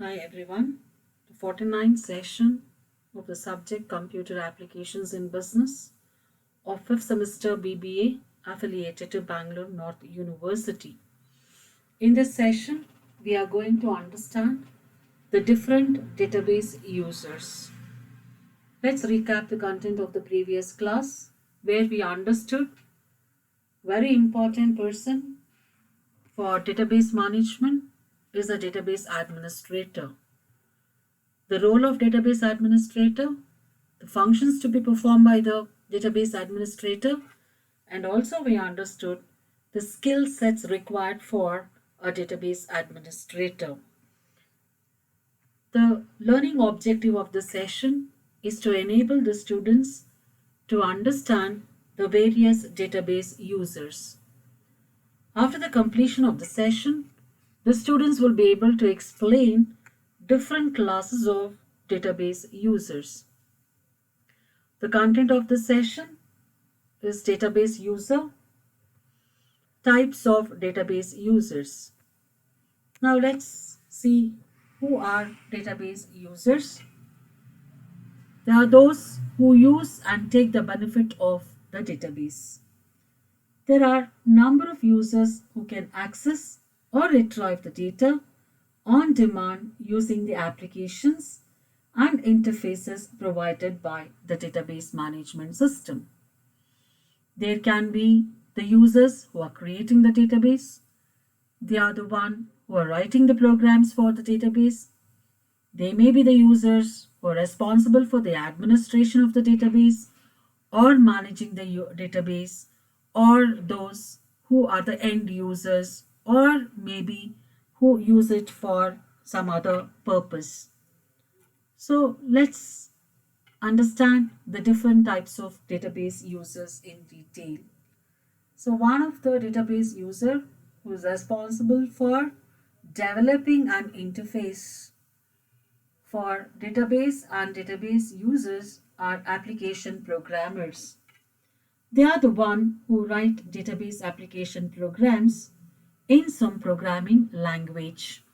Hi everyone, the 49th session of the subject Computer Applications in Business of 5th semester BBA affiliated to Bangalore North University. In this session, we are going to understand the different database users. Let's recap the content of the previous class where we understood very important person for database management is a database administrator. The role of database administrator, the functions to be performed by the database administrator, and also we understood the skill sets required for a database administrator. The learning objective of the session is to enable the students to understand the various database users. After the completion of the session, the students will be able to explain different classes of database users. The content of the session is database user, types of database users. Now let's see who are database users. They are those who use and take the benefit of the database. There are number of users who can access or retrieve the data on demand using the applications and interfaces provided by the database management system. There can be the users who are creating the database. They are the one who are writing the programs for the database. They may be the users who are responsible for the administration of the database or managing the database, or those who are the end users, or maybe who use it for some other purpose. So let's understand the different types of database users in detail. So one of the database user who is responsible for developing an interface for database and database users are application programmers. They are the one who write database application programs in some programming language.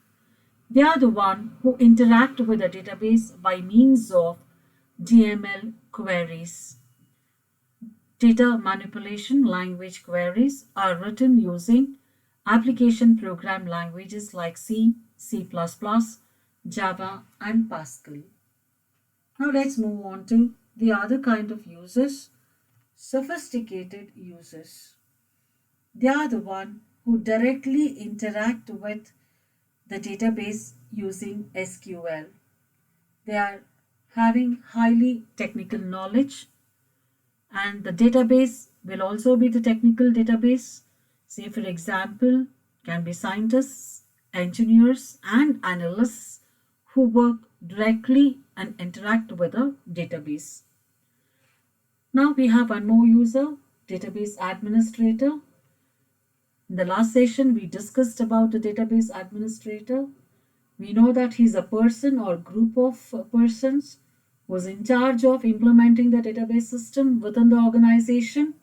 They are the one who interact with the database by means of DML queries. Data manipulation language queries are written using application program languages like C, C++, Java, and Pascal. Now let's move on to the other kind of users, sophisticated users. They are the one who directly interact with the database using SQL. They are having highly technical knowledge, and the database will also be the technical database. Say for example, can be scientists, engineers, and analysts who work directly and interact with a database. Now we have one more user, database administrator. In the last session, we discussed about the database administrator. We know that he's a person or group of persons who is in charge of implementing the database system within the organization.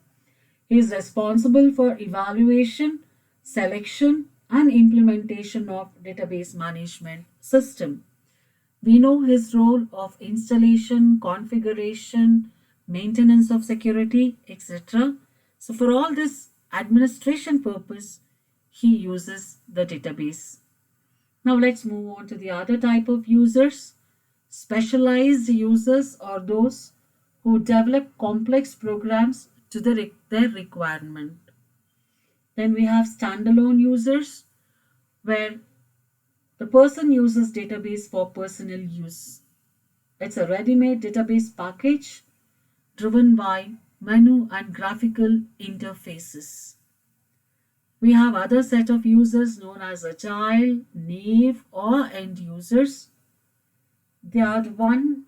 He is responsible for evaluation, selection, and implementation of database management system. We know his role of installation, configuration, maintenance of security, etc. So for all this administration purpose, he uses the database. Now let's move on to the other type of users. Specialized users are those who develop complex programs to their requirement. Then we have standalone users, where the person uses database for personal use. It's a ready-made database package driven by menu and graphical interfaces. We have other set of users known as agile, naive, or end users. They are the one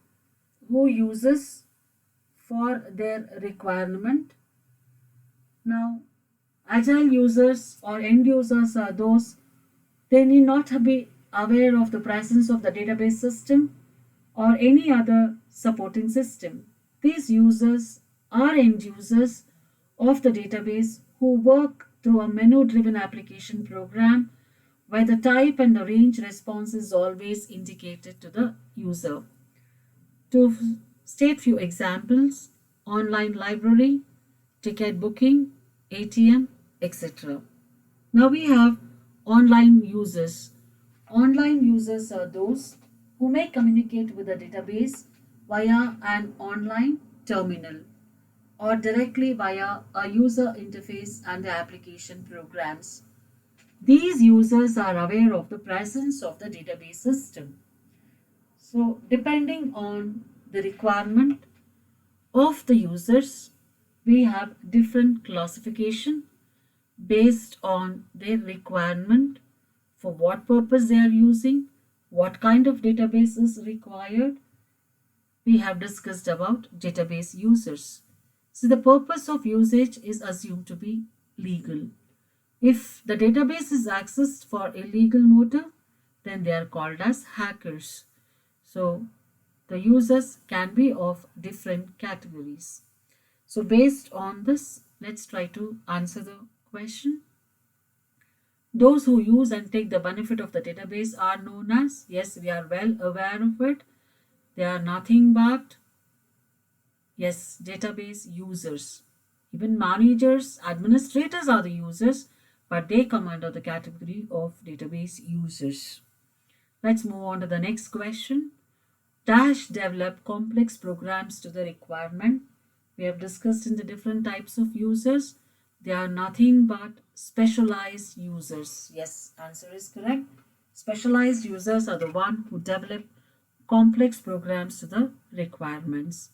who uses for their requirement. Now, agile users or end users are those, they need not be aware of the presence of the database system or any other supporting system. These users are end users of the database who work through a menu-driven application program where the type and the range response is always indicated to the user. To state few examples, online library, ticket booking, ATM, etc. Now we have online users. Online users are those who may communicate with the database via an online terminal or directly via a user interface and the application programs. These users are aware of the presence of the database system. So, depending on the requirement of the users, we have different classification based on their requirement, for what purpose they are using, what kind of database is required. We have discussed about database users. So the purpose of usage is assumed to be legal. If the database is accessed for illegal motive, then they are called as hackers. So the users can be of different categories. So based on this, let's try to answer the question. Those who use and take the benefit of the database are known as, yes, we are well aware of it. They are nothing but, yes, database users. Even managers, administrators are the users, but they come under the category of database users. Let's move on to the next question. Dash develop complex programs to the requirement. We have discussed in the different types of users. They are nothing but specialized users. Yes, answer is correct. Specialized users are the one who develop complex programs to the requirements.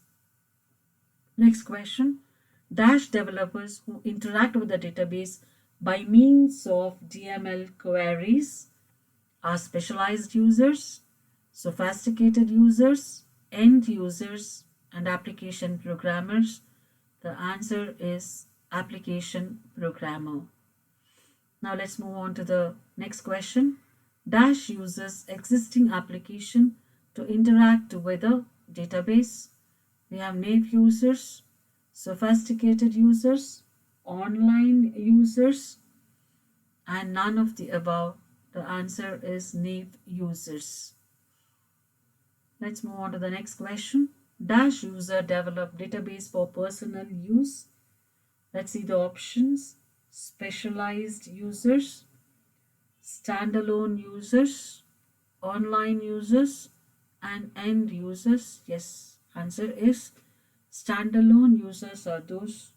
Next question. Dash developers who interact with the database by means of DML queries are specialized users, sophisticated users, end users, and application programmers. The answer is application programmer. Now let's move on to the next question. Dash uses existing application to interact with a database. We have naive users, sophisticated users, online users, and none of the above. The answer is naive users. Let's move on to the next question. Dash user develop database for personal use. Let's see the options. Specialized users, standalone users, online users, and end users. Yes, answer is standalone users are those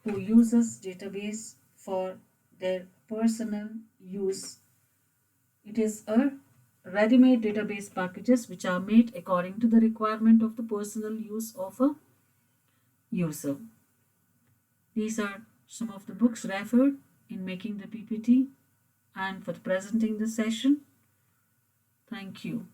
who uses database for their personal use. It is a ready-made database packages which are made according to the requirement of the personal use of a user. These are some of the books referred in making the PPT and for presenting the session. Thank you.